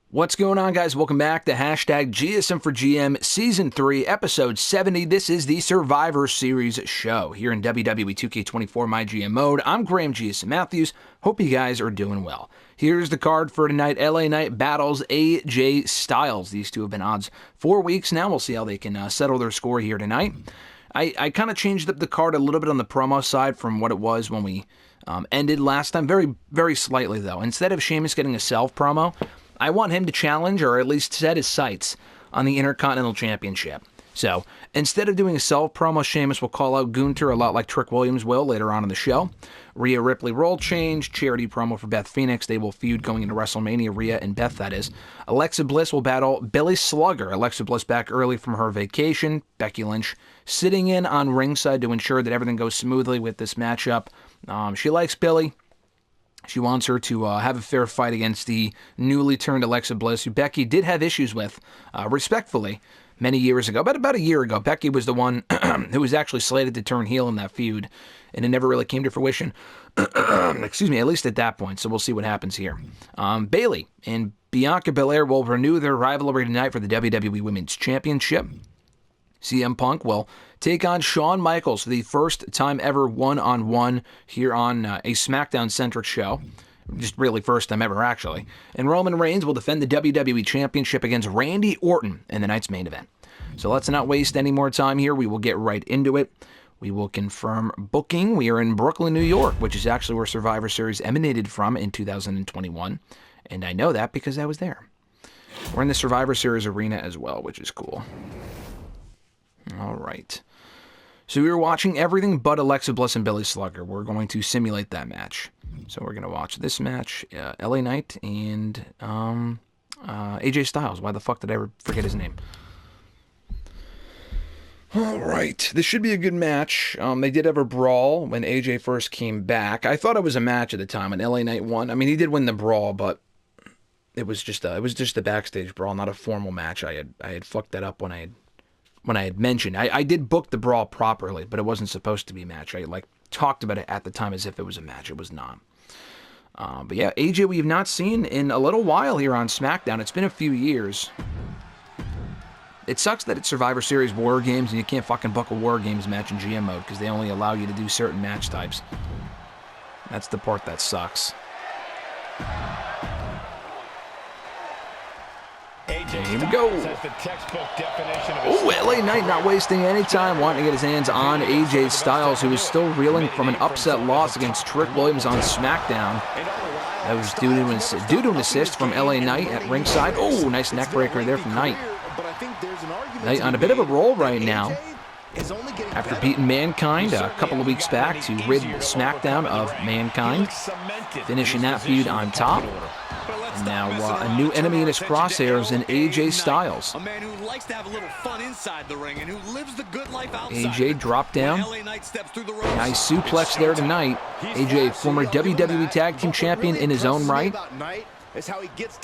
What's going on, guys? Welcome back to hashtag GSM for GM Season 3, Episode 70. This is the Survivor Series show here in WWE 2K24 MyGM Mode. I'm Graham GSM Matthews. Hope you guys are doing well. Here's the card for tonight. LA Knight battles AJ Styles. These two have been odds 4 weeks now. We'll see how they can settle their score here tonight. I kind of changed up the card a little bit on the promo side from what it was when we ended last time. Very, very slightly, though. Instead of Sheamus getting a self promo, I want him to challenge, or at least set his sights, on the Intercontinental Championship. So, instead of doing a self-promo, Sheamus will call out Gunther a lot like Trick Williams will later on in the show. Rhea Ripley role change, charity promo for Beth Phoenix. They will feud going into WrestleMania, Rhea and Beth, that is. Alexa Bliss will battle Billy Slugger. Alexa Bliss back early from her vacation. Becky Lynch sitting in on ringside to ensure that everything goes smoothly with this matchup. She likes Billy. She wants her to have a fair fight against the newly turned Alexa Bliss, who Becky did have issues with, respectfully, many years ago. About a year ago, Becky was the one who was actually slated to turn heel in that feud, and it never really came to fruition. Excuse me, at least at that point, so we'll see what happens here. Bayley and Bianca Belair will renew their rivalry tonight for the WWE Women's Championship. CM Punk will take on Shawn Michaels for the first time ever one-on-one here on a SmackDown-centric show. Just really first time ever, actually. And Roman Reigns will defend the WWE Championship against Randy Orton in the night's main event. So let's not waste any more time here. We will get right into it. We will confirm booking. We are in Brooklyn, New York, which is actually where Survivor Series emanated from in 2021. And I know that because I was there. We're in the Survivor Series arena as well, which is cool. All right. So we were watching everything but Alexa Bliss and Billy Slugger. We're going to simulate that match. So we're going to watch this match, LA Knight and AJ Styles. Why the fuck did I ever forget his name? All right. This should be a good match. They did have a brawl when AJ first came back. I thought it was a match at the time, and LA Knight won. I mean, he did win the brawl, but it was just a backstage brawl, not a formal match. I had fucked that up when I had mentioned. I did book the brawl properly, but it wasn't supposed to be a match. I talked about it at the time as if it was a match. It was not. But yeah, AJ we have not seen in a little while here on SmackDown. It's been a few years. It sucks that it's Survivor Series War Games and you can't fucking book a War Games match in GM mode because they only allow you to do certain match types. That's the part that sucks. Here we go. Oh, LA Knight not wasting any time, wanting to get his hands on AJ Styles, who is still reeling from an upset loss against Trick Williams on SmackDown. That was due to an assist from LA Knight at ringside. Oh, nice neck breaker there from Knight. Knight on a bit of a roll right now, after beating Mankind a couple of weeks back to rid SmackDown of Mankind, finishing that feud on top. And now a new enemy in his crosshairs in AJ Styles. A man who likes to have a little fun inside the ring and who lives the good life outside. AJ dropped down. Nice suplex there tonight. AJ, former WWE Tag Team Champion in his own right.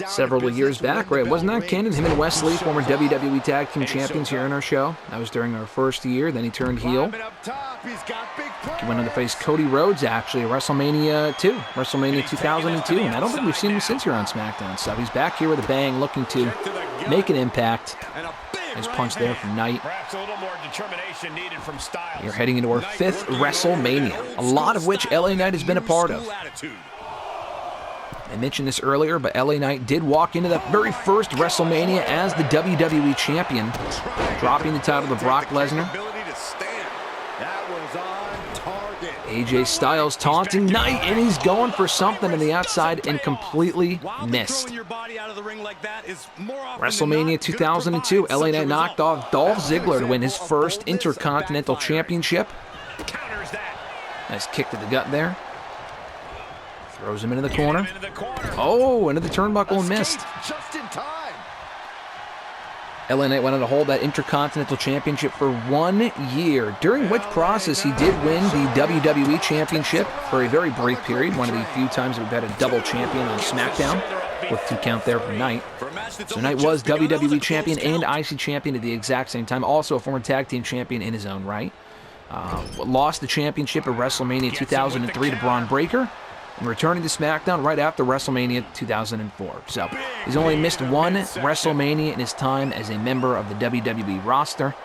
Several years back, right? Wasn't that canon? Him and Wesley, former WWE Tag Team Champions here in our show. That was during our first year. Then he turned heel. He went on to face Cody Rhodes, actually, at WrestleMania 2. WrestleMania 2002. And I don't think we've seen him since here on SmackDown. So he's back here with a bang, looking to make an impact. Nice punch there from Knight. You're heading into our 5th WrestleMania, a lot of which LA Knight has been a part of. I mentioned this earlier, but LA Knight did walk into that very first WrestleMania as the WWE Champion, dropping the title to Brock Lesnar. AJ Styles taunting Knight, and he's going for something on the outside and completely missed. WrestleMania 2002, LA Knight knocked off Dolph Ziggler to win his first Intercontinental Championship. Nice kick to the gut there. Throws him into the corner. Oh, into the turnbuckle and missed. LA Knight went on to hold that Intercontinental Championship for 1 year, during which process he did win the WWE Championship for a very brief period, one of the few times we've had a double champion on SmackDown, with 2 count there for Knight. So Knight was WWE Champion and IC Champion at the exact same time, also a former Tag Team Champion in his own right. Lost the championship at WrestleMania 2003 to Braun Breaker. and returning to SmackDown right after WrestleMania 2004. So he's only missed one WrestleMania in his time as a member of the WWE roster,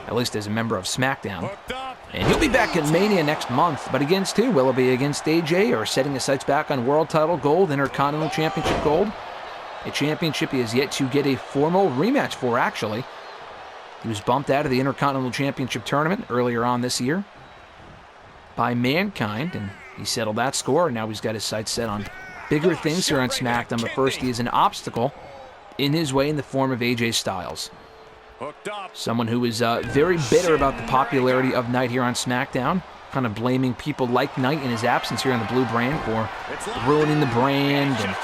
at least as a member of SmackDown. And he'll be back at Mania next month, but against who? Will it be against AJ, or setting his sights back on World Title Gold, Intercontinental Championship Gold? A championship he has yet to get a formal rematch for, actually. He was bumped out of the Intercontinental Championship tournament earlier on this year by Mankind, and he settled that score, and now he's got his sights set on bigger things here on SmackDown. But first, he is an obstacle in his way in the form of AJ Styles. Someone who is very bitter about the popularity of Knight here on SmackDown, kind of blaming people like Knight in his absence here on the Blue brand for ruining the brand, and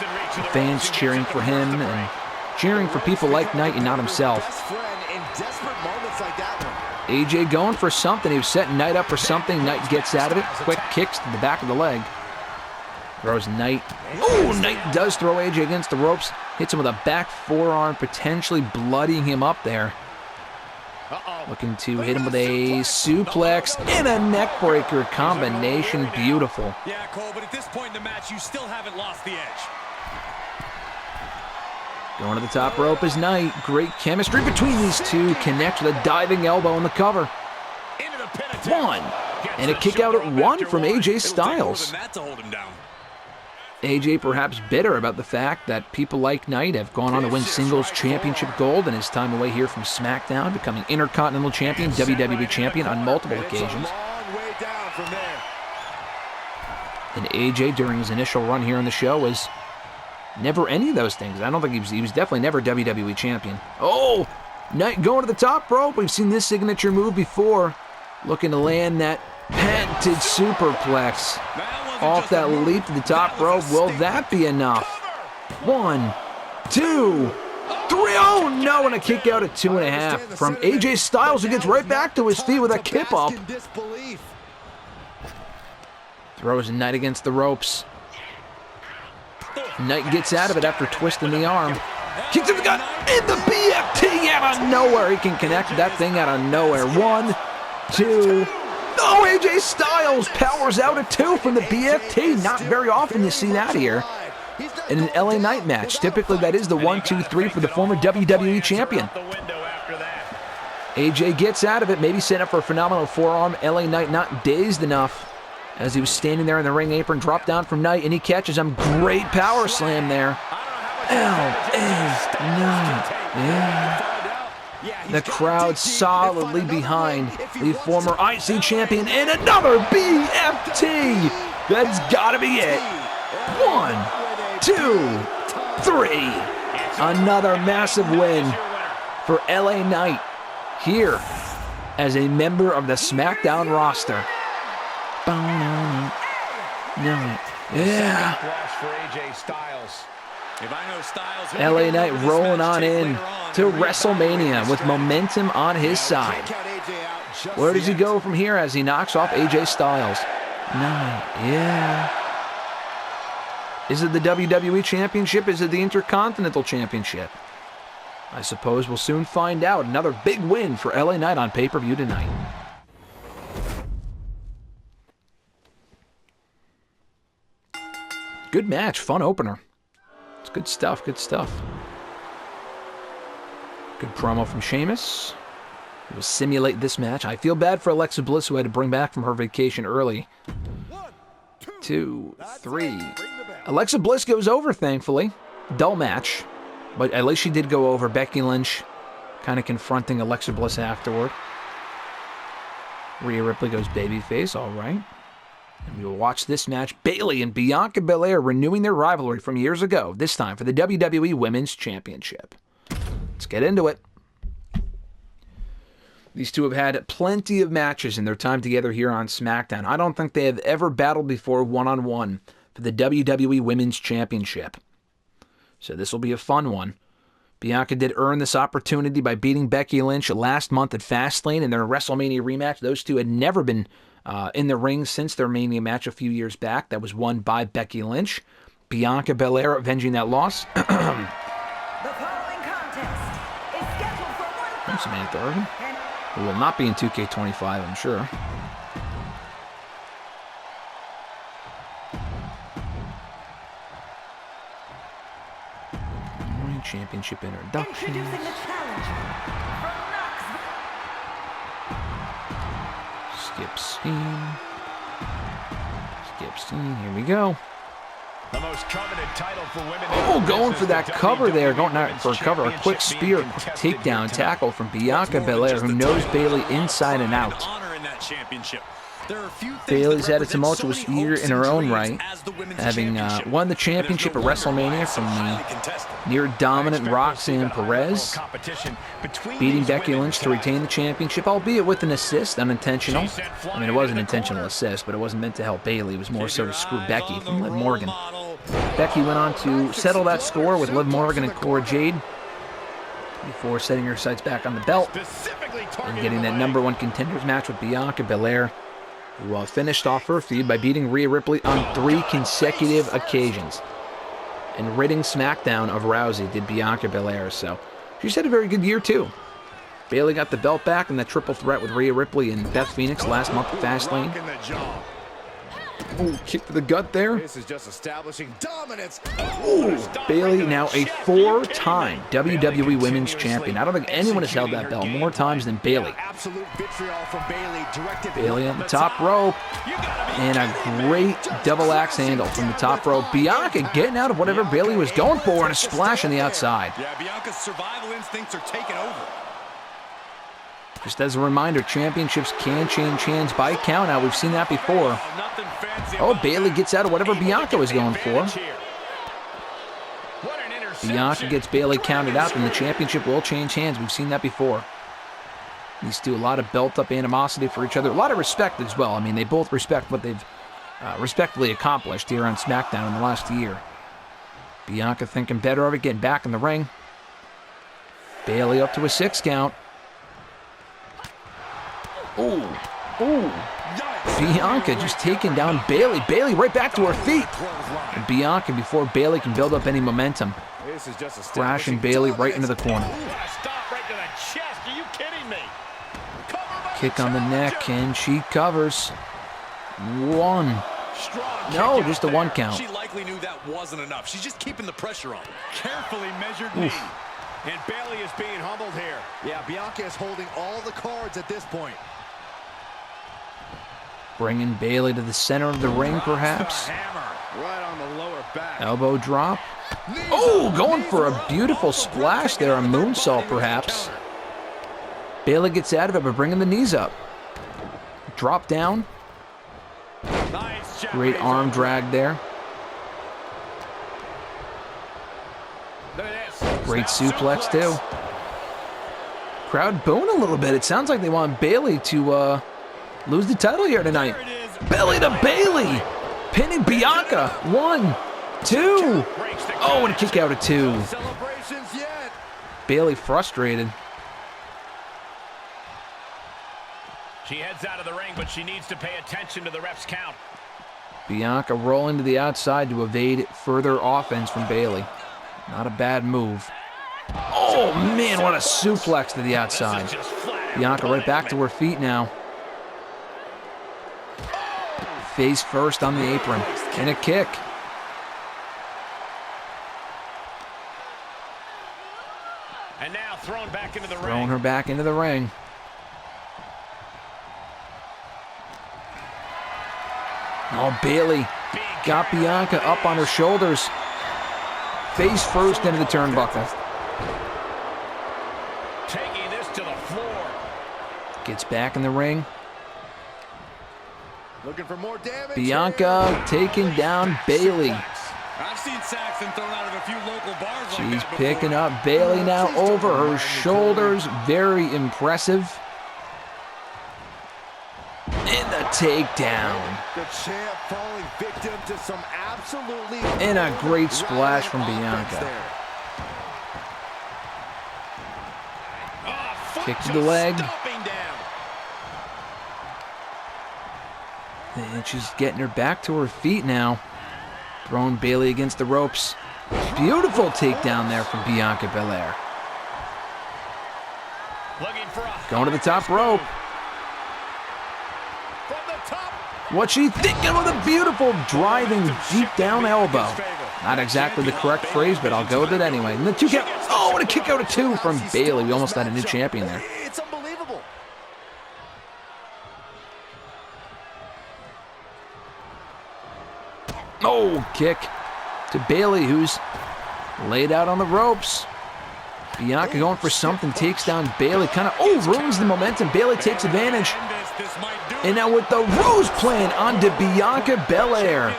fans cheering for him and cheering for people like Knight and not himself. AJ going for something. He was setting Knight up for something. Knight gets out of it. Quick kicks to the back of the leg. Throws Knight. Oh, Knight does throw AJ against the ropes. Hits him with a back forearm, potentially bloodying him up there. Looking to hit him with a suplex and a neckbreaker combination. Beautiful. Yeah, Cole, but at this point in the match, you still haven't lost the edge. Going to the top rope is Knight. Great chemistry between these two. Connects with a diving elbow in the cover. One. And a kick out at one from AJ Styles. AJ perhaps bitter about the fact that people like Knight have gone on to win singles championship gold in his time away here from SmackDown, becoming Intercontinental Champion, WWE Champion on multiple occasions. And AJ, during his initial run here on the show, was never any of those things. I don't think he was definitely never WWE Champion. Oh, Knight going to the top rope. We've seen this signature move before. Looking to land that patented superplex. Off that leap to the top rope. Will that be enough? 1, 2, 3. Oh no, and a kick out at 2.5 from AJ Styles, who gets right back to his feet with a kip up. Throws Knight against the ropes. Knight gets out of it after twisting the arm. Kicks to the gut, and the BFT out of nowhere. He can connect that thing out of nowhere. 1, 2. Oh, AJ Styles powers out at 2 from the BFT. Not very often you see that here in an LA Knight match. Typically, that is the 1, 2, 3 for the former WWE Champion. AJ gets out of it, maybe set up for a phenomenal forearm. LA Knight not dazed enough as he was standing there in the ring apron. Drop down from Knight, and he catches him. Great power slam there. LA Knight, yeah. The crowd solidly behind the former IC champion, and another BFT. That's got to be it. 1, 2, 3. Another massive win for LA Knight here as a member of the SmackDown roster. Yeah. LA Knight rolling on in to WrestleMania with momentum on his side. Where does he go from here as he knocks off AJ Styles? Knight, yeah. Is it the WWE Championship? Is it the Intercontinental Championship? I suppose we'll soon find out. Another big win for LA Knight on pay-per-view tonight. Good match, fun opener. It's good stuff, good stuff. Good promo from Sheamus. We'll simulate this match. I feel bad for Alexa Bliss, who had to bring back from her vacation early. 2, 3. Alexa Bliss goes over, thankfully. Dull match, but at least she did go over. Becky Lynch kind of confronting Alexa Bliss afterward. Rhea Ripley goes babyface, all right. And we will watch this match. Bayley and Bianca Belair renewing their rivalry from years ago, this time for the WWE Women's Championship. Let's get into it. These two have had plenty of matches in their time together here on SmackDown. I don't think they have ever battled before one-on-one for the WWE Women's Championship. So this will be a fun one. Bianca did earn this opportunity by beating Becky Lynch last month at Fastlane in their WrestleMania rematch. Those two had never been in the ring since their Mania match a few years back. That was won by Becky Lynch. Bianca Belair avenging that loss. The following contest is scheduled for one There's Samantha Irvin. Who will not be in 2K25, I'm sure. Championship introductions. Introducing the challenger from Knoxville. Skip Steam. Skip Steam. Here we go. The most coveted title for women. Oh, going for that cover there. Going not for a cover. A quick spear, quick takedown tackle from Bianca Belair, who knows Bayley inside and out. Bayley's had a tumultuous year in her own right, having won the championship at WrestleMania from the near-dominant Roxanne Perez, beating Becky Lynch to retain the championship, albeit with an assist, unintentional. I mean, it was an intentional assist, but it wasn't meant to help Bayley. It was more so to screw Becky from Liv Morgan. Becky went on to settle that score with Liv Morgan and Cora Jade before setting her sights back on the belt and getting that #1 contenders match with Bianca Belair, who finished off her feud by beating Rhea Ripley on 3 consecutive occasions. And ridding SmackDown of Rousey did Bianca Belair, so she's had a very good year too. Bayley got the belt back in that triple threat with Rhea Ripley and Beth Phoenix last month at Fastlane. Oh, kick to the gut there. This is just establishing dominance. Ooh, Bayley now a 4-time WWE Women's Champion. I don't think anyone has held that belt more times than Bayley. Bayley on the top rope. And a great double axe handle from the top rope. Bianca getting out of whatever Bayley was going for and a splash on the outside. Yeah, Bianca's survival instincts are taking over. Just as a reminder, championships can change hands by count out. We've seen that before. Oh, Bayley gets out of whatever Bianca was going for. Bianca gets Bayley counted out, and the championship will change hands. We've seen that before. These two, a lot of built-up animosity for each other. A lot of respect as well. I mean, they both respect what they've respectfully accomplished here on SmackDown in the last year. Bianca thinking better of it, getting back in the ring. Bayley up to a 6 count. Ooh, ooh. Bianca just taking down Bayley. Bayley right back to her feet. And Bianca, before Bayley can build up any momentum, crashing Bayley right into the corner. Kick on the neck, and she covers. 1. No, just a 1 count. She likely knew that wasn't enough. She's just keeping the pressure on. Carefully measured knee. And Bayley is being humbled here. Yeah, Bianca is holding all the cards at this point. Bringing Bayley to the center of the ring, perhaps. Right on the lower back. Elbow drop. Oh, going for a beautiful splash there, a moonsault, perhaps. Bayley gets out of it by bringing the knees up. Drop down. Great arm drag there. Great suplex, too. Crowd booing a little bit. It sounds like they want Bayley to lose the title here tonight. Belly to Bayley. Pinning Bianca. 1, 2. Oh, and a kick out of 2. Bayley frustrated. She heads out of the ring, but she needs to pay attention to the ref's count. Bianca rolling to the outside to evade further offense from Bayley. Not a bad move. Oh, man, what a suplex to the outside. Bianca right back to her feet now. Face first on the apron. And a kick. And now thrown back into the ring. Throwing her back into the ring. Oh, Bayley got Bianca up on her shoulders. Face first into the turnbuckle. Taking this to the floor. Gets back in the ring. Looking for more damage. Bianca taking down Bayley. I've seen Saxon thrown out of a few local bars. She's picking up Bayley now over her shoulders. Very impressive. And the takedown. The champ falling victim to some absolutely. And a great splash from Bianca. Kick to the leg. And she's getting her back to her feet now. Throwing Bayley against the ropes. Beautiful takedown there from Bianca Belair. Going to the top rope. What's she thinking with a beautiful driving deep down elbow? Not exactly the correct phrase, but I'll go with it anyway. And the 2 count. Oh, and a kick out of 2 from Bayley. We almost had a new champion there. It's unbelievable. Oh, kick to Bayley, who's laid out on the ropes. Bianca going for something, takes down Bayley, kind of, ruins the momentum. Bayley takes advantage. And now with the Rose plant onto Bianca Belair.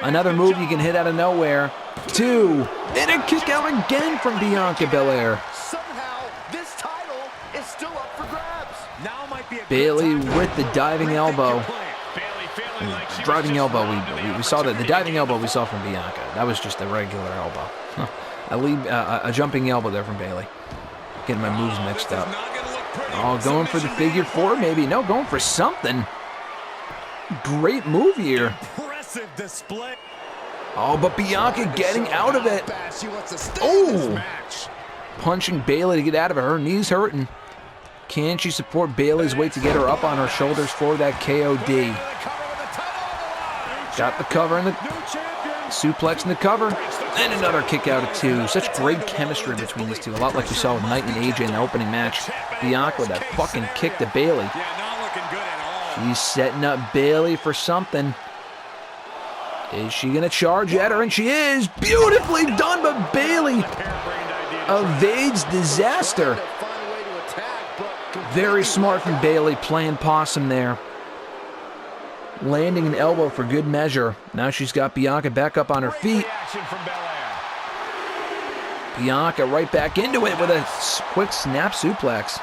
Another move you can hit out of nowhere. 2, and a kick out again from Bianca Belair. Somehow, this title is still up for grabs. Now might be a Bayley with the diving elbow. Driving elbow, we saw that. The diving elbow we saw from Bianca. That was just a regular elbow. A jumping elbow there from Bayley. Getting my moves mixed up. Oh, going for the figure 4 maybe. No, going for something. Great move here. Impressive display. Oh, but Bianca getting out of it. Oh! Punching Bayley to get out of it. Her knee's hurting. Can she support Bayley's weight to get her up on her shoulders for that KOD? Got the cover and the suplex and the cover. And another kick out of 2. Such great chemistry between these two. A lot like we saw with Knight and AJ in the opening match. Bianca with that fucking kick to Bayley. She's setting up Bayley for something. Is she going to charge at her? And she is. Beautifully done, but Bayley evades disaster. Very smart from Bayley, playing possum there. Landing an elbow for good measure. Now she's got Bianca back up on her feet. Bianca right back into it with a quick snap suplex.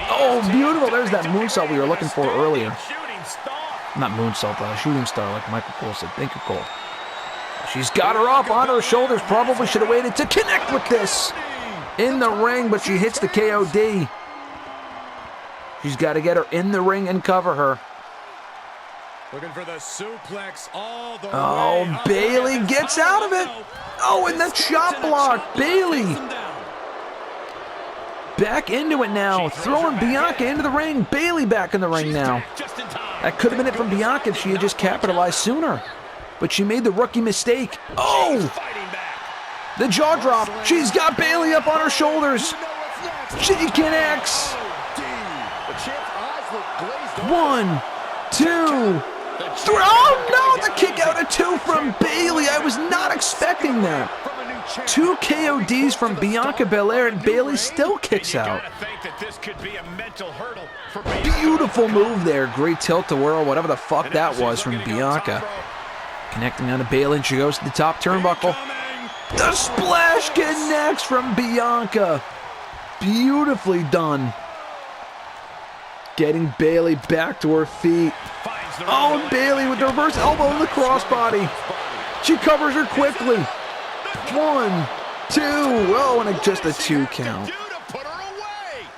Oh, beautiful. There's that moonsault we were looking for earlier. Not moonsault, shooting star like Michael Cole said. Thank you, Cole. She's got her up on her shoulders. Probably should have waited to connect with this in the ring, but she hits the KOD. She's got to get her in the ring and cover her. Looking for the suplex all the way. Oh, Bayley gets out of it. Oh, and that shot block. Bayley back into it now. Throwing Bianca into the ring. Bayley back in the ring now. That could have been it from Bianca if she had just capitalized sooner. But she made the rookie mistake. Oh! The jaw drop. She's got Bayley up on her shoulders. She connects. 1, 2, 3. Oh no, the kick out of 2 from Bayley. I was not expecting that. 2 KODs from Bianca Belair, and Bayley still kicks out. Beautiful move there. Great tilt-a-whirl, whatever the fuck that was from Bianca. Connecting on to Bayley, and she goes to the top turnbuckle. The splash connects from Bianca. Beautifully done. Getting Bayley back to her feet. Oh, and Bayley with the reverse elbow in the crossbody. She covers her quickly. 1, 2. Oh, and just a 2 count.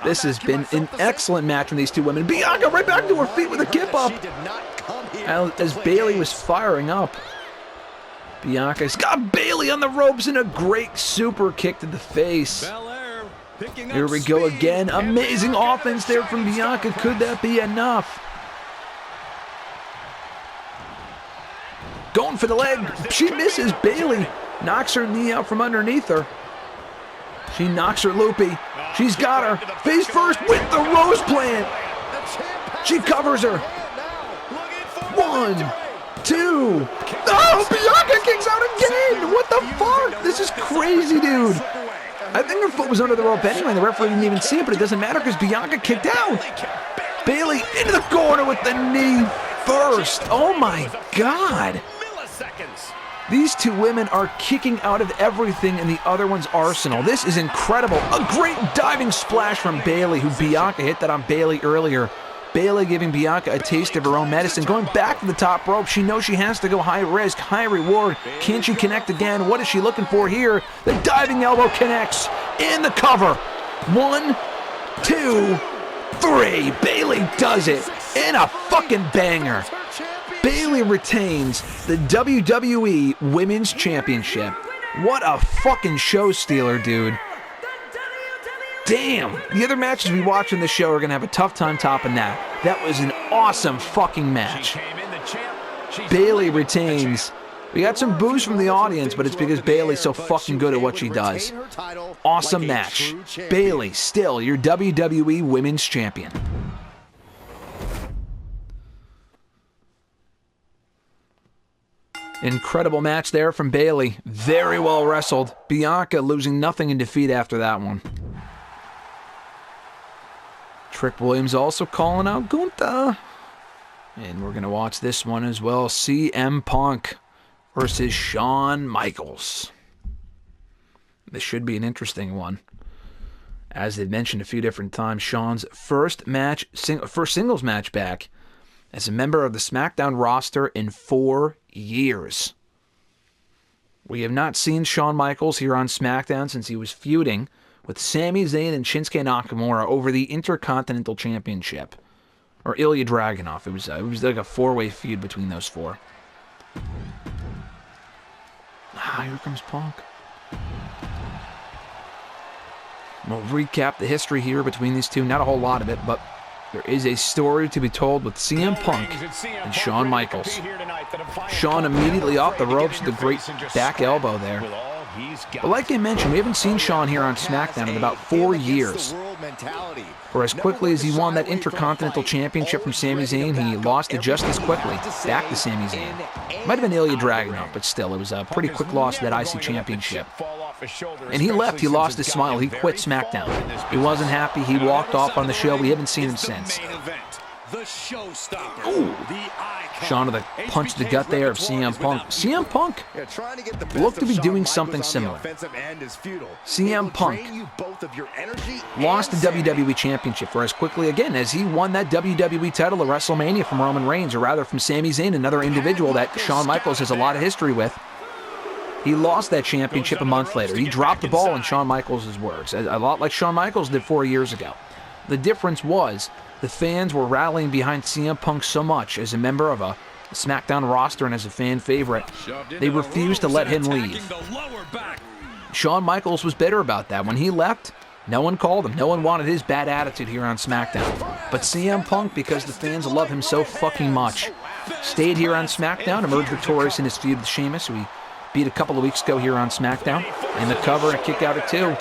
This has been an excellent match from these two women. Bianca right back to her feet with a kip up. As Bayley was firing up. Bianca's got Bayley on the ropes and a great super kick to the face. Here we go again. Amazing offense there from Bianca. Could that be enough? Going for the leg. She misses. Bayley knocks her knee out from underneath her. She knocks her loopy. She's got her. Face first with the rose plant. She covers her. 1, 2. Oh, Bianca kicks out again. What the fuck? This is crazy, dude. I think her foot was under the rope anyway. The referee didn't even see it, but it doesn't matter because Bianca kicked out. Bayley into the corner with the knee first. Oh my God. These two women are kicking out of everything in the other one's arsenal. This is incredible. A great diving splash from Bayley, who Bianca hit that on Bayley earlier. Bayley giving Bianca a taste of her own medicine. Going back to the top rope. She knows she has to go high risk, high reward. Can she connect again? What is she looking for here? The diving elbow connects. In the cover. 1, 2, 3. Bayley does it. In a fucking banger. Bayley retains the WWE Women's Championship. What a fucking show stealer, dude. Damn. The other matches we watch in the show are going to have a tough time topping that. That was an awesome fucking match. Bayley retains We got some boos from the audience, but it's because Bayley's so fucking good at what she does. Awesome match. Bayley, still your WWE Women's Champion. Incredible match there from Bayley. Very well wrestled. Bianca losing nothing in defeat after that one. Trick Williams also calling out Gunther. And we're going to watch this one as well. CM Punk versus Shawn Michaels. This should be an interesting one. As they've mentioned a few different times, Shawn's first singles match back as a member of the SmackDown roster in 4 years. We have not seen Shawn Michaels here on SmackDown since he was feuding with Sami Zayn and Shinsuke Nakamura over the Intercontinental Championship. Or Ilya Dragunov. It was like a 4-way feud between those four. Here comes Punk. We'll recap the history here between these two. Not a whole lot of it, but there is a story to be told with CM Punk and Shawn Michaels. Shawn immediately off the ropes with a great back elbow there. But like I mentioned, we haven't seen Shawn here on SmackDown in about 4 years. For as quickly as he won that Intercontinental Championship from Sami Zayn, he lost it just as quickly back to Sami Zayn. Might have been Ilya Dragunov, but still, it was a pretty quick loss to that IC Championship. And he left, he lost his smile, he quit SmackDown. He wasn't happy, he walked off on the show, we haven't seen him since. Ooh. Shawn with a punch to the gut there of CM Punk. CM Punk looked to be doing something similar. CM Punk lost the WWE Championship for as quickly again as he won that WWE title at WrestleMania from Roman Reigns, or rather from Sami Zayn, another individual that Shawn Michaels has a lot of history with. He lost that championship a month later. He dropped the ball in Shawn Michaels' words, a lot like Shawn Michaels did 4 years ago. The difference was the fans were rallying behind CM Punk so much as a member of a SmackDown roster and as a fan favorite, they refused to let him leave. Shawn Michaels was bitter about that. When he left, no one called him. No one wanted his bad attitude here on SmackDown. But CM Punk, because the fans love him so fucking much, stayed here on SmackDown, emerged victorious in his feud with Sheamus, who he beat a couple of weeks ago here on SmackDown, in the cover and kick out at 2.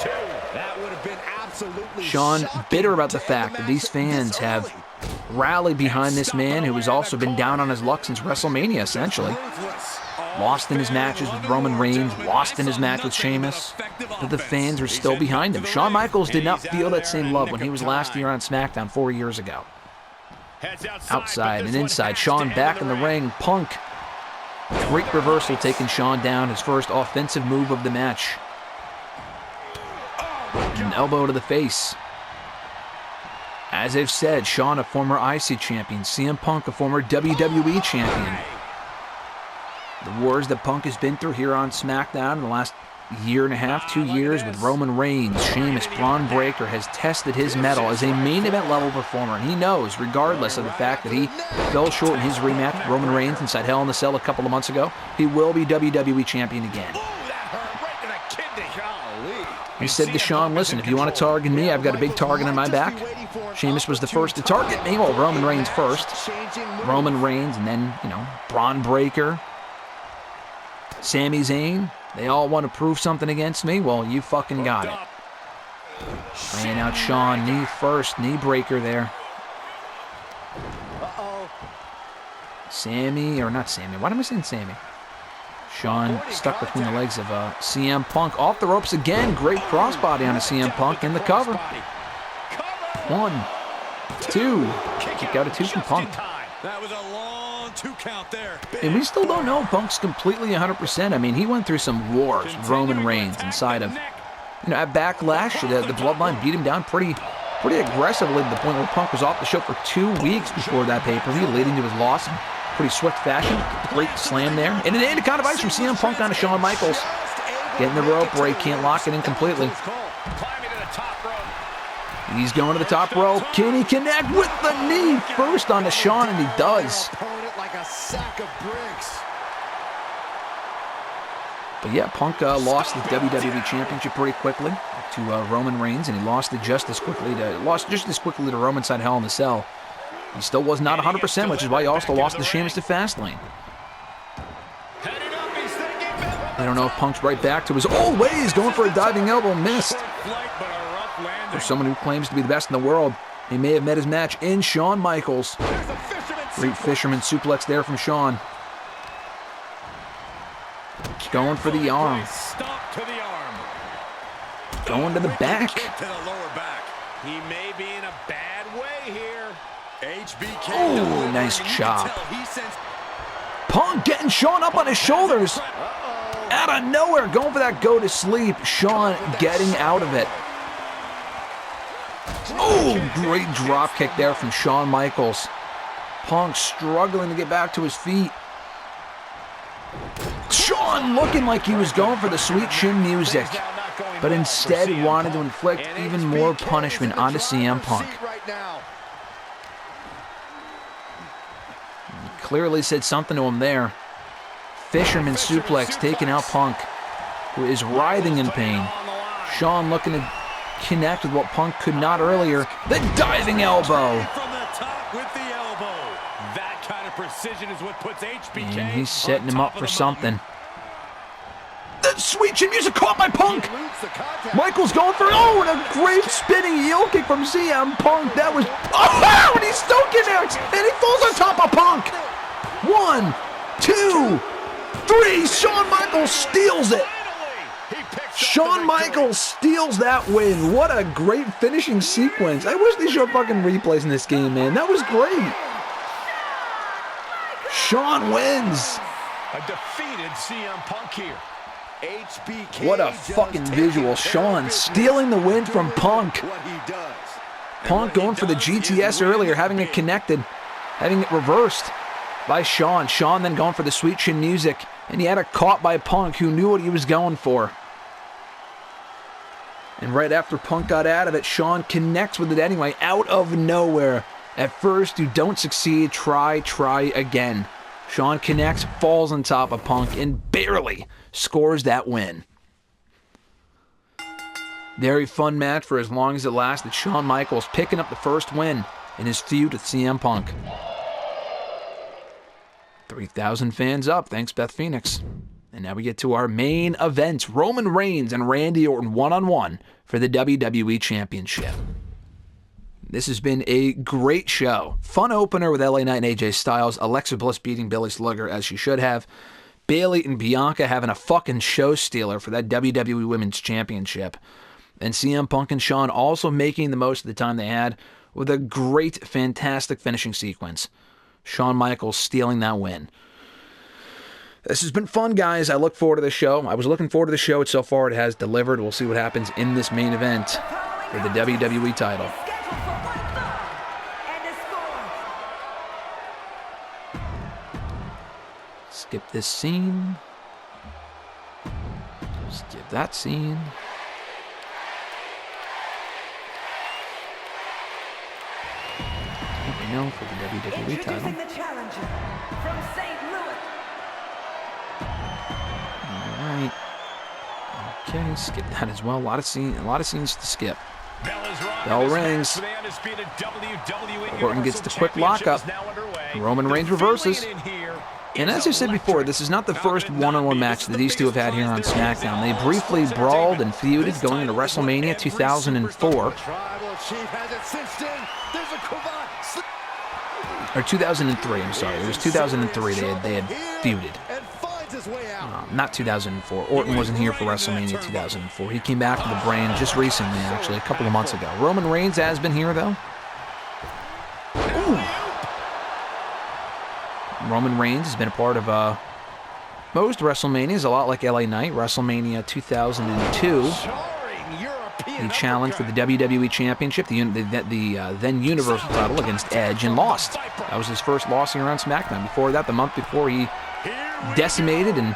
Shawn bitter about the fact that these fans have rallied behind this man who has also been down on his luck since WrestleMania, essentially. Lost in his matches with Roman Reigns, lost in his match with Sheamus, but the fans are still behind him. Shawn Michaels did not feel that same love when he was last year on SmackDown 4 years ago. Outside and inside, Shawn back in the ring. Punk, great reversal taking Shawn down, his first offensive move of the match. An elbow to the face. As I've said, Shawn a former IC champion, CM Punk a former WWE champion. The wars that Punk has been through here on SmackDown in the last year and a half, 2 years with Roman Reigns, Sheamus, Braun Breaker has tested his mettle as a main event level performer. And he knows, regardless of the fact that he fell short in his rematch with Roman Reigns inside Hell in a Cell a couple of months ago, he will be WWE champion again. He said to Shawn, listen, if you want to target me, I've got a big target on my back. Sheamus was the first to target me. Well, Roman Reigns first. Roman Reigns, and then, Braun Breaker. Sami Zayn. They all want to prove something against me. Well, you fucking got it. Laying out Shawn, knee first, knee breaker there. Why am I saying Sammy? Shawn stuck between the legs of CM Punk. Off the ropes again. Great crossbody on a CM Punk in the cover. 1, 2. Kick out a 2 from Punk. That was a long 2 count there. And we still don't know if Punk's completely 100%. I mean, he went through some wars with Roman Reigns inside of, at Backlash. The Bloodline beat him down pretty aggressively to the point where Punk was off the show for 2 weeks before that pay-per-view, leading to his loss in pretty swift fashion. Great slam there. And an anaconda of ice from CM Punk on to Shawn Michaels. Getting the rope where he can't lock it in completely. He's going to the top rope. Can he connect with the knee first on to Shawn? And he does. But yeah, Punk lost the WWE Championship pretty quickly to Roman Reigns, and he lost it just as quickly to Roman inside Hell in a Cell. He still was not 100%, which is why he also lost the Sheamus to Fastlane. I don't know if Punk's right back to his old ways, going for a diving elbow, missed. For someone who claims to be the best in the world, he may have met his match in Shawn Michaels. Great fisherman suplex there from Shawn. Going for the arm. Going to the back. He may be in a bad way here. Oh, nice chop. Punk getting Shawn up on his shoulders. Out of nowhere, going for that go to sleep. Shawn getting out of it. Oh, great drop kick there from Shawn Michaels. Punk struggling to get back to his feet. Shawn looking like he was going for the sweet chin music, but instead wanted to inflict even more punishment onto CM Punk. He clearly said something to him there. Fisherman suplex taking out Punk, who is writhing in pain. Shawn looking to connect with what Punk could not earlier. The diving elbow. And he's setting him up for something. The sweet chin music caught by Punk. Michaels going for, and a great spinning heel kick from CM Punk. That was, and he's still connects, and he falls on top of Punk. 1, 2, 3. Shawn Michaels steals it. Shawn Michaels steals that win. What a great finishing sequence. I wish they showed fucking replays in this game, man. That was great. Shawn wins. A defeated CM Punk here. What a fucking visual. Shawn stealing the win from Punk. Punk going for the GTS earlier, having it connected, having it reversed by Shawn. Shawn then going for the sweet chin music, and he had it caught by Punk, who knew what he was going for. And right after Punk got out of it, Shawn connects with it anyway, out of nowhere. At first, you don't succeed, try again. Shawn connects, falls on top of Punk, and barely scores that win. Very fun match for as long as it lasted. Shawn Michaels picking up the first win in his feud with CM Punk. 3,000 fans up, thanks Beth Phoenix. And now we get to our main event, Roman Reigns and Randy Orton one-on-one for the WWE Championship. This has been a great show. Fun opener with LA Knight and AJ Styles. Alexa Bliss beating Billie Slugger as she should have. Bayley and Bianca having a fucking show stealer for that WWE Women's Championship. And CM Punk and Shawn also making the most of the time they had with a great, fantastic finishing sequence. Shawn Michaels stealing that win. This has been fun, guys. I look forward to the show. I was looking forward to the show. So far, it has delivered. We'll see what happens in this main event for the WWE title. Skip this scene. Skip that scene. Here we go for the WWE title. The challenger from St. Louis. All right. Okay, skip that as well. A lot of scenes to skip. Bell rings. Orton gets the quick lockup. Roman Reigns reverses. And as I said before, this is not the first one-on-one match that these two have had here on SmackDown. They briefly brawled and feuded going into WrestleMania 2004. Or 2003, I'm sorry. It was 2003 they had feuded. Not 2004. Orton wasn't here for WrestleMania 2004. He came back to the brand just recently, actually, a couple of months ago. Roman Reigns has been here, though. Ooh. Roman Reigns has been a part of most WrestleManias, a lot like LA Knight. WrestleMania 2002, he challenged for the WWE Championship, the then Universal title against Edge, and lost. That was his first loss here on SmackDown. Before that, the month before, he decimated and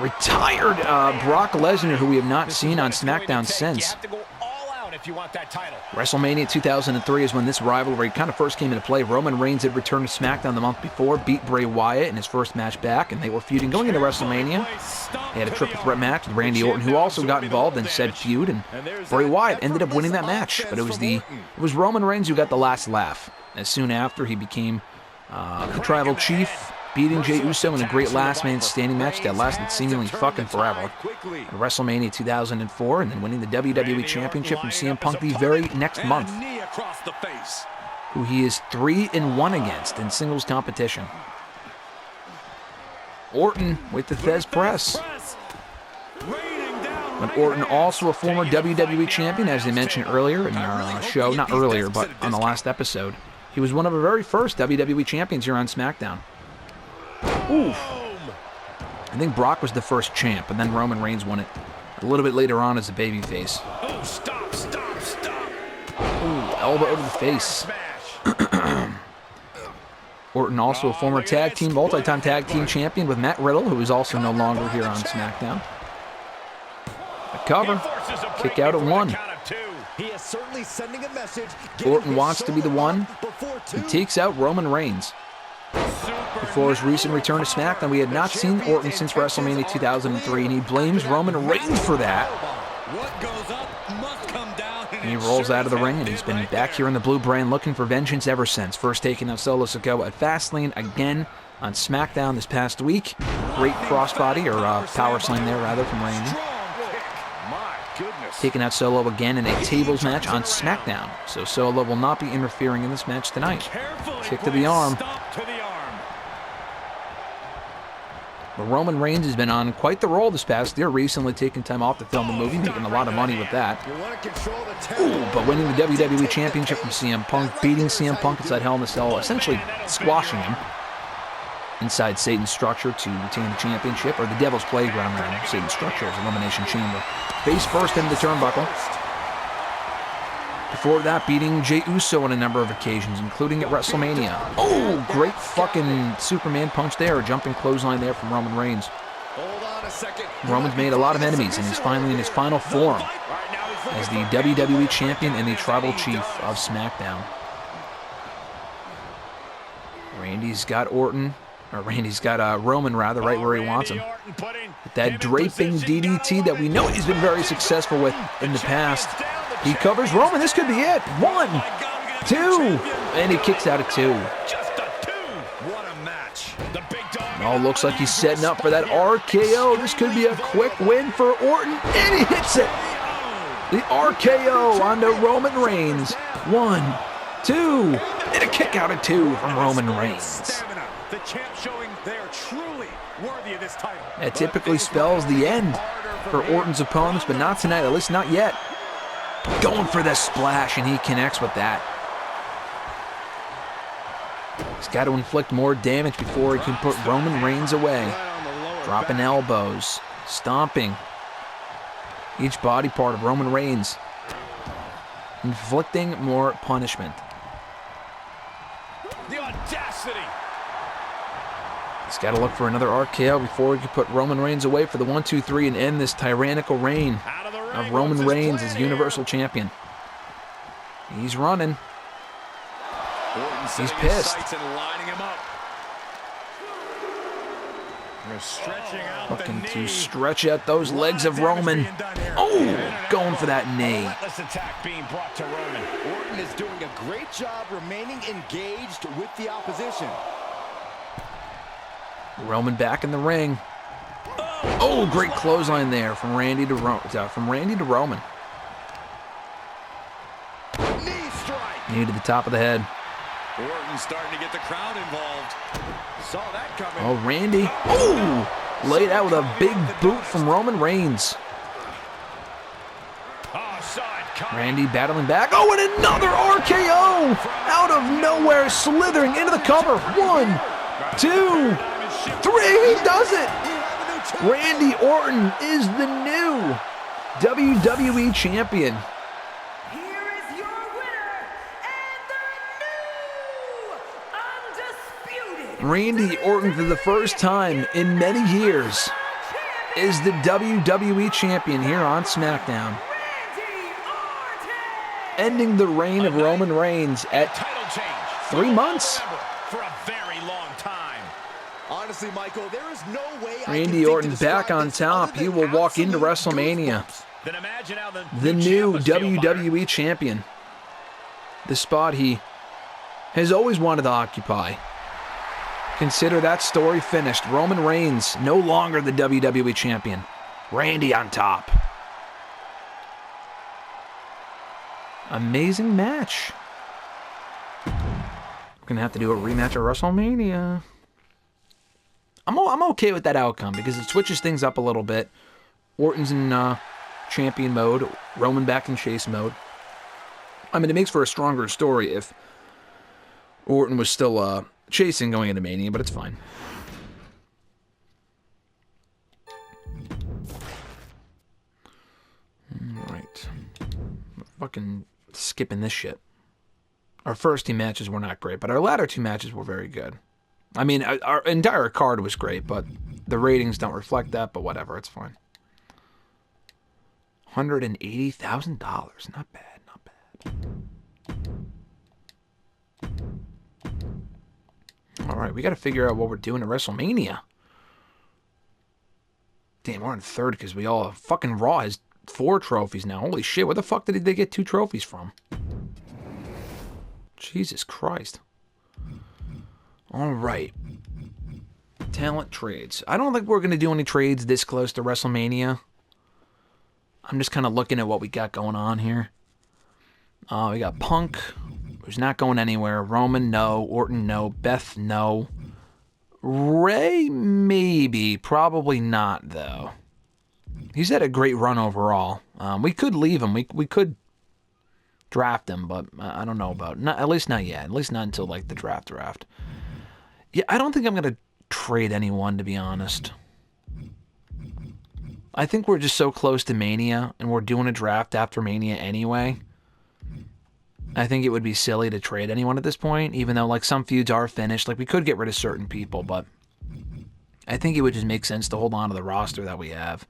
retired Brock Lesnar, who we have not seen on SmackDown since. WrestleMania 2003 is when this rivalry kind of first came into play. Roman Reigns had returned to SmackDown the month before, beat Bray Wyatt in his first match back, and they were feuding going into WrestleMania. They had a triple threat match with Randy Orton, who also got involved in said feud, and Bray Wyatt ended up winning that match. But it was Roman Reigns who got the last laugh. As soon after, he became the tribal chief beating Jey Uso in a great last man standing match that lasted seemingly fucking forever at WrestleMania 2004, and then winning the WWE Championship from CM Punk the very next month, who he is 3-1 against in singles competition. Orton with the Thez press. But Orton, also a former WWE champion, as they mentioned earlier in our show. Not earlier, but on the last episode. He was one of the very first WWE champions here on SmackDown. Oof. I think Brock was the first champ, and then Roman Reigns won it a little bit later on as a babyface. Oh, stop, stop, stop. Ooh, elbow to the face. Orton, also a former multi-time tag team champion with Matt Riddle, who is also no longer here on SmackDown. A cover. Kick out at 1. Orton wants to be the one who takes out Roman Reigns. Before his recent return to SmackDown, we had not seen Orton since WrestleMania 2003, and he blames Roman Reigns for that. And he rolls out of the ring, and he's been back here in the blue brand looking for vengeance ever since. First taking out Solo Sikoa at Fastlane, again on SmackDown this past week. Great crossbody, or power slam there, rather, from Randy. Taking out Solo again in a tables match on SmackDown. So Solo will not be interfering in this match tonight. Kick to the arm. But Roman Reigns has been on quite the roll this past year, recently taking time off to film the movie, making a lot of money with that. Ooh, but winning the WWE Championship from CM Punk, beating CM Punk inside Hell in a Cell, essentially squashing him inside Satan's structure to retain the championship, or the Devil's Playground, rather. Satan's structure is Elimination Chamber. Face first into the turnbuckle. Before that, beating Jey Uso on a number of occasions, including at WrestleMania. Oh, great fucking Superman punch there, a jumping clothesline there from Roman Reigns. Roman's made a lot of enemies, and he's finally in his final form as the WWE Champion and the Tribal Chief of SmackDown. Randy's got Roman, rather, right where he wants him. With that draping DDT that we know he's been very successful with in the past. He covers Roman. This could be it. 1, 2, and he kicks out at 2. It all looks like he's setting up for that RKO. This could be a quick win for Orton, and he hits it. The RKO onto Roman Reigns. 1, 2, and a kick out at 2 from Roman Reigns. The champ showing they are truly worthy of this title. That typically spells the end for Orton's opponents, but not tonight, at least not yet. Going for the splash, and he connects with that. He's got to inflict more damage before he can put Roman Reigns away. Dropping elbows, stomping each body part of Roman Reigns, inflicting more punishment. The audacity! He's got to look for another RKO before he can put Roman Reigns away for the 1, 2, 3 and end this tyrannical reign of Roman Reigns as Universal Champion. He's running. He's pissed. Looking to stretch out those legs of Roman. Oh, going for that knee. Orton is doing a great job remaining engaged with the opposition. Roman back in the ring. Oh, great clothesline there from Randy to Roman. Knee strike. Knee to the top of the head. Orton starting to get the crowd involved. Saw that coming. Oh, Randy. Oh, laid out with a big boot from Roman Reigns. Randy battling back. Oh, and another RKO out of nowhere, slithering into the cover. 1, 2, 3. He does it. Randy Orton is the new WWE Champion. Here is your winner and the new undisputed Randy Orton, for the first time in many years, is the WWE Champion here on SmackDown, ending the reign of Roman Reigns at 3 months. Honestly, Michael, there is no way Randy Orton back on top. He will walk into WrestleMania, the new WWE Champion. The spot he has always wanted to occupy. Consider that story finished. Roman Reigns, no longer the WWE Champion. Randy on top. Amazing match. We're going to have to do a rematch at WrestleMania. I'm okay with that outcome because it switches things up a little bit. Orton's in champion mode. Roman back in chase mode. I mean, it makes for a stronger story if Orton was still chasing going into Mania, but it's fine. Alright. Fucking skipping this shit. Our first 2 matches were not great, but our latter 2 matches were very good. I mean, our entire card was great, but the ratings don't reflect that, but whatever, it's fine. $180,000. Not bad, not bad. Alright, we gotta figure out what we're doing at WrestleMania. Damn, we're in third because we all... Fucking Raw has 4 trophies now. Holy shit, where the fuck did they get 2 trophies from? Jesus Christ. Alright. Talent trades. I don't think we're going to do any trades this close to WrestleMania. I'm just kind of looking at what we got going on here. We got Punk, who's not going anywhere. Roman, no. Orton, no. Beth, no. Ray, maybe. Probably not, though. He's had a great run overall. We could leave him. We could draft him, but I don't know about... At least not yet. At least not until, like, the draft. Yeah, I don't think I'm going to trade anyone, to be honest. I think we're just so close to Mania, and we're doing a draft after Mania anyway. I think it would be silly to trade anyone at this point, even though, like, some feuds are finished. Like, we could get rid of certain people, but I think it would just make sense to hold on to the roster that we have.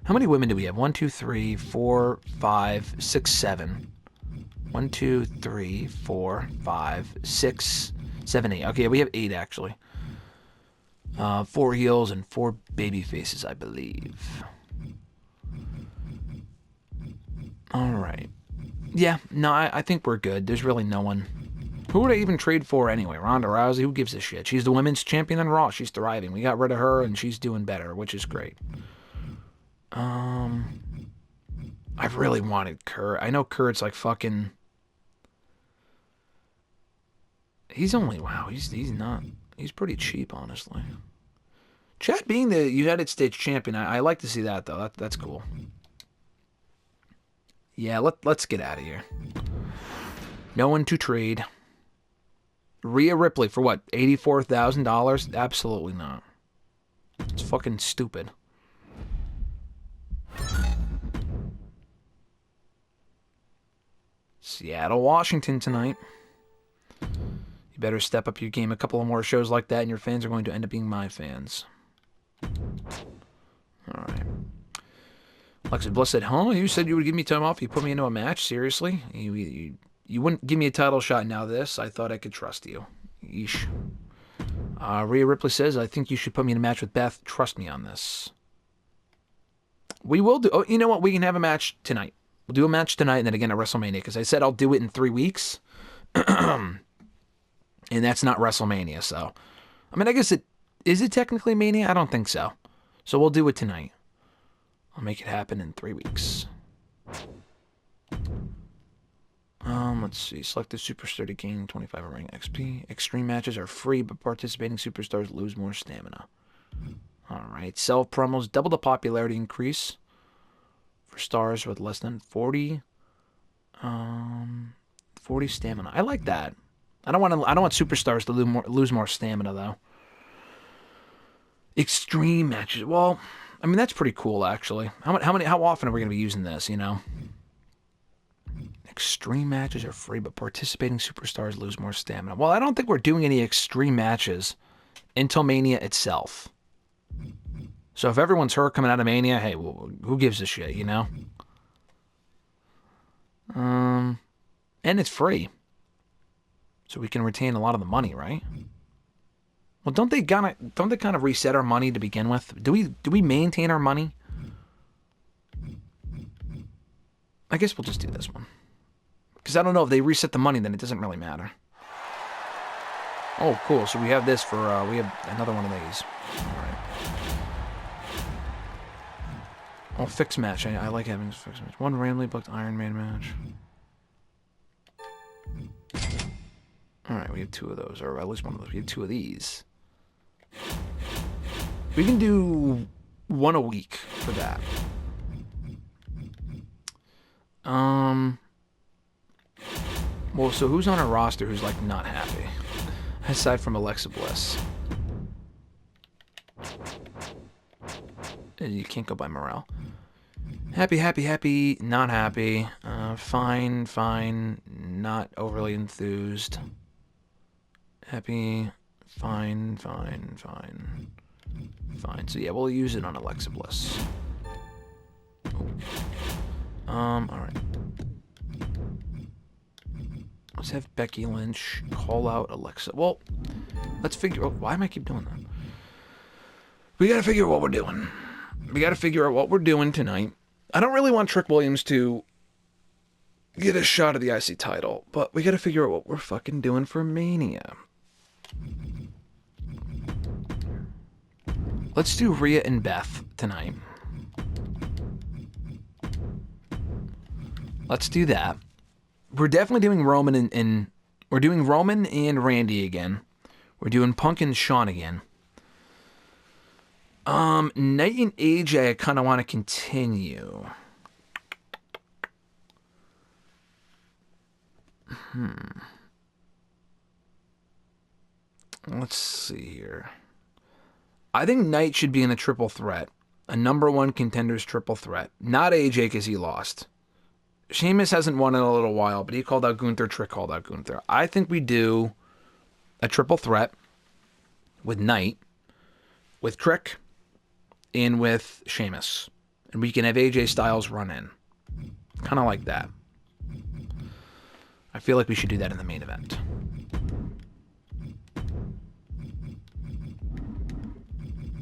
How many women do we have? 1, 2, 3, 4, 5, 6, 7. 1, 2, 3, 4, 5, 6, 7, 8. Okay, we have 8, actually. 4 heels and 4 baby faces, I believe. Alright. Yeah, no, I think we're good. There's really no one. Who would I even trade for anyway? Ronda Rousey? Who gives a shit? She's the women's champion on Raw. She's thriving. We got rid of her, and she's doing better, which is great. I really wanted Kurt. I know Kurt's like fucking... He's only... Wow, he's not... He's pretty cheap, honestly. Chad being the United States champion, I like to see that, though. That's cool. Yeah, let's get out of here. No one to trade. Rhea Ripley for what? $84,000? Absolutely not. It's fucking stupid. Seattle, Washington tonight. You better step up your game. A couple of more shows like that, and your fans are going to end up being my fans. All right. Alexa Bliss said, huh? You said you would give me time off. You put me into a match? Seriously? You wouldn't give me a title shot now this. I thought I could trust you. Yeesh. Rhea Ripley says, I think you should put me in a match with Beth. Trust me on this. We will do... Oh, you know what? We can have a match tonight. We'll do a match tonight and then again at WrestleMania, because I said I'll do it in 3 weeks. And that's not WrestleMania, so... I mean, I guess it... Is it technically Mania? I don't think so. So we'll do it tonight. I'll make it happen in 3 weeks. Let's see. Select the superstar to gain 25 ring XP. Extreme matches are free, but participating superstars lose more stamina. Alright. Self promos. Double the popularity increase for stars with less than 40 stamina. I like that. I don't want superstars to lose more stamina, though. Extreme matches. Well, I mean, that's pretty cool, actually. How often are we going to be using this, you know? Extreme matches are free, but participating superstars lose more stamina. Well, I don't think we're doing any extreme matches until Mania itself. So if everyone's hurt coming out of Mania, hey, well, who gives a shit, you know? And it's free. So we can retain a lot of the money, right? Well, don't they kind of reset our money to begin with? Do we maintain our money? I guess we'll just do this one. Because I don't know, if they reset the money, then it doesn't really matter. Oh, cool. So we have this for, we have another one of these. Alright. Oh, fixed match. I like having this fixed match. One randomly booked Iron Man match. Alright, we have 2 of those, or at least one of those. We have 2 of these. We can do 1 a week for that. Well, so who's on our roster who's, like, not happy? Aside from Alexa Bliss. You can't go by morale. Happy, happy, happy, not happy. Fine, fine, not overly enthused. Happy, fine, fine, fine. Fine. So yeah, we'll use it on Alexa Bliss. Alright. Let's have Becky Lynch call out Alexa. Well, let's figure out... Why am I keep doing that? We gotta figure out what we're doing. We gotta figure out what we're doing tonight. I don't really want Trick Williams to get a shot at the IC title, but we gotta figure out what we're fucking doing for Mania. Let's do Rhea and Beth tonight. Let's do that. We're definitely doing Roman and we're doing Roman and Randy again. We're doing Punk and Shawn again. Knight and AJ, I kind of want to continue. Let's see here. I think Knight should be in a triple threat. A #1 contender's triple threat. Not AJ because he lost. Sheamus hasn't won in a little while, but he called out Gunther. Trick called out Gunther. I think we do a triple threat with Knight, with Trick, and with Sheamus. And we can have AJ Styles run in. Kind of like that. I feel like we should do that in the main event.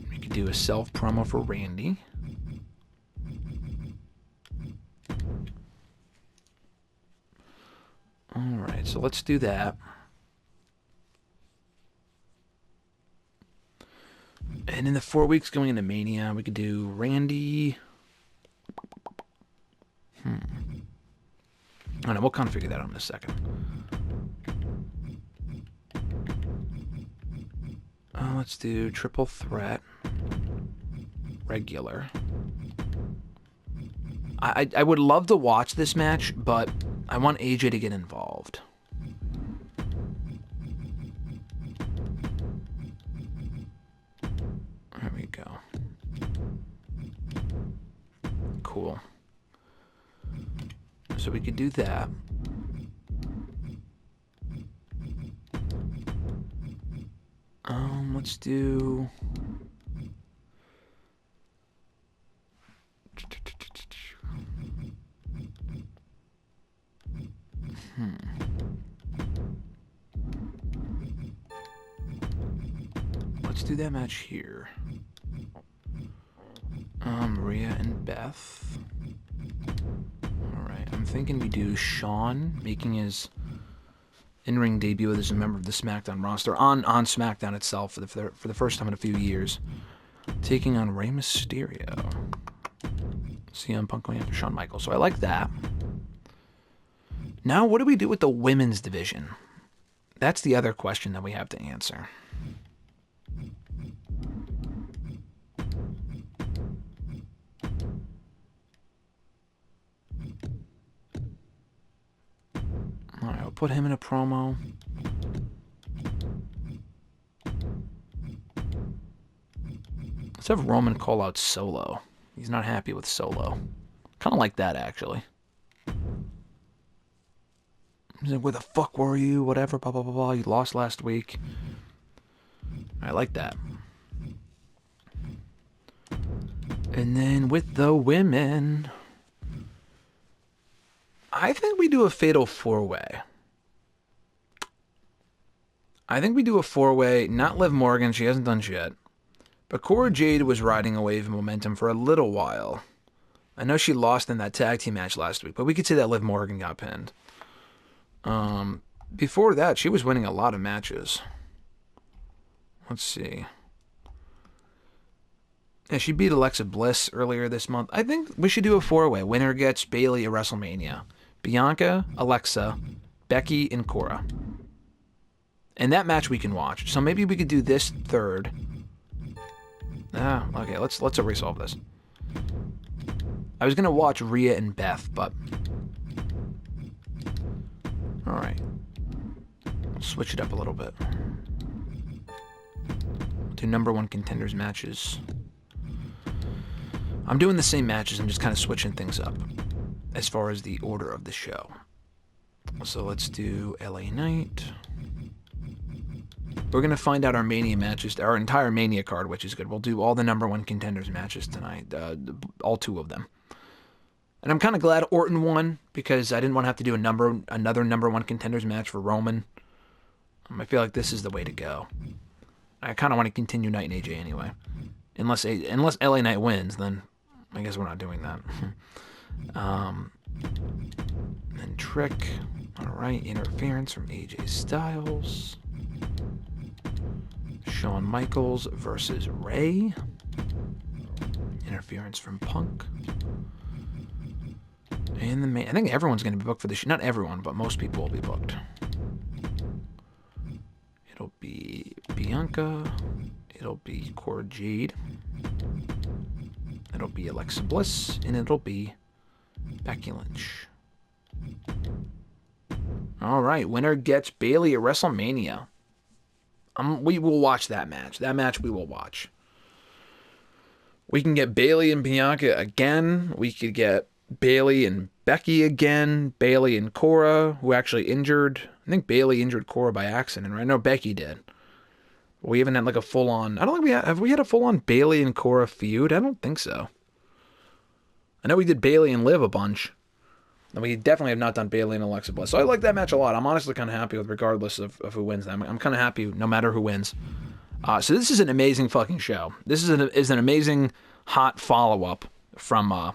We could do a self promo for Randy. Alright, so let's do that. And in the 4 weeks going into Mania, we could do Randy. I don't know, we'll kind of figure that out in a second. Let's do triple threat. Regular. I would love to watch this match, but I want AJ to get involved. There we go. Cool. So we could do that. Let's do... Let's do that match here. Rhea and Beth. Alright, I'm thinking we do Shawn making his in-ring debut as a member of the SmackDown roster on SmackDown itself for the first time in a few years, taking on Rey Mysterio. CM Punk going after Shawn Michaels. So I like that. Now, what do we do with the women's division? That's the other question that we have to answer. Alright, we'll put him in a promo. Let's have Roman call out Solo. He's not happy with Solo. Kind of like that, actually. He's like, where the fuck were you? Whatever, blah, blah, blah, blah. You lost last week. I like that. And then with the women... I think we do a fatal four-way. I think we do a four-way, not Liv Morgan, she hasn't done shit. But Cora Jade was riding a wave of momentum for a little while. I know she lost in that tag team match last week, but we could say that Liv Morgan got pinned. Before that, she was winning a lot of matches. Let's see. Yeah, she beat Alexa Bliss earlier this month. I think we should do a 4-way. Winner gets Bayley at WrestleMania. Bianca, Alexa, Becky, and Cora. And that match we can watch. So maybe we could do this third. Okay, let's erase all of this. I was gonna watch Rhea and Beth, but all right. We'll switch it up a little bit. Do number one contenders matches. I'm doing the same matches. I'm just kind of switching things up as far as the order of the show. So let's do LA Knight. We're going to find out our Mania matches, our entire Mania card, which is good. We'll do all the number one contenders matches tonight, all 2 of them. And I'm kind of glad Orton won, because I didn't want to have to do another number one contenders match for Roman. I feel like this is the way to go. I kind of want to continue Knight and AJ anyway. Unless LA Knight wins, then I guess we're not doing that. And Trick. Alright, interference from AJ Styles. Shawn Michaels versus Ray. Interference from Punk. And I think everyone's going to be booked for this. Not everyone, but most people will be booked. It'll be Bianca. It'll be Cora Jade. It'll be Alexa Bliss. And it'll be Becky Lynch. Alright, winner gets Bayley at WrestleMania. We will watch that match. That match we will watch. We can get Bayley and Bianca again. We could get Bayley and Becky again. Bayley and Cora, who actually injured. I think Bayley injured Cora by accident, right? I know Becky did. We haven't had like a full-on... I don't think have we had a full-on Bayley and Cora feud? I don't think so. I know we did Bayley and Liv a bunch. And we definitely have not done Bayley and Alexa Bliss. So I like that match a lot. I'm honestly kind of happy with, regardless of who wins. I'm kind of happy no matter who wins. So this is an amazing fucking show. This is an amazing hot follow-up from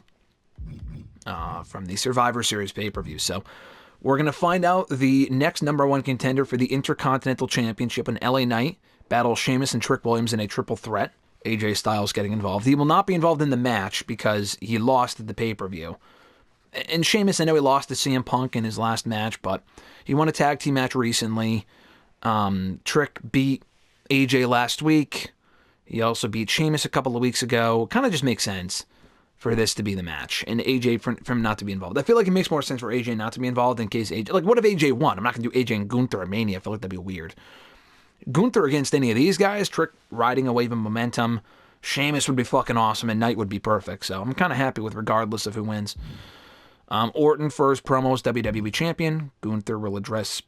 the Survivor Series pay-per-view. So we're going to find out the next number one contender for the Intercontinental Championship in LA Knight. Battle Sheamus and Trick Williams in a triple threat. AJ Styles getting involved. He will not be involved in the match because he lost at the pay-per-view. And Sheamus, I know he lost to CM Punk in his last match, but he won a tag team match recently. Trick beat AJ last week. He also beat Sheamus a couple of weeks ago. Kind of just makes sense for this to be the match, and AJ for him not to be involved. I feel like it makes more sense for AJ not to be involved in case AJ... Like, what if AJ won? I'm not going to do AJ and Gunther at Mania. I feel like that'd be weird. Gunther against any of these guys, Trick riding a wave of momentum. Sheamus would be fucking awesome, and Knight would be perfect. So I'm kind of happy with regardless of who wins. Orton first promos WWE champion. Gunther will address,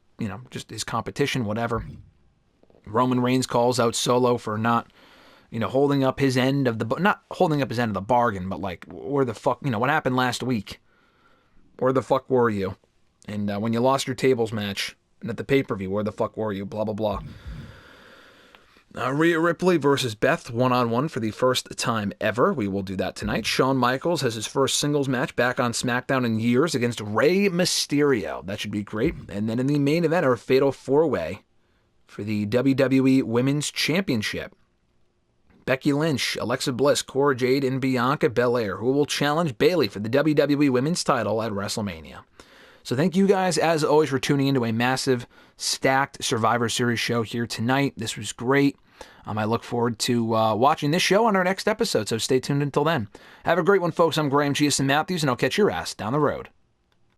just his competition, whatever. Roman Reigns calls out Solo for not, holding up his end of the... Not holding up his end of the bargain, but like, where the fuck... what happened last week? Where the fuck were you? And when you lost your tables match and at the pay-per-view, where the fuck were you? Blah, blah, blah. Rhea Ripley versus Beth, one-on-one for the first time ever. We will do that tonight. Shawn Michaels has his first singles match back on SmackDown in years against Rey Mysterio. That should be great. And then in the main event, our fatal four-way for the WWE Women's Championship. Becky Lynch, Alexa Bliss, Cora Jade, and Bianca Belair, who will challenge Bayley for the WWE Women's title at WrestleMania. So thank you guys, as always, for tuning into a massive, stacked Survivor Series show here tonight. This was great. I look forward to watching this show on our next episode, so stay tuned until then. Have a great one, folks. I'm Graham G.S. Matthews, and I'll catch your ass down the road.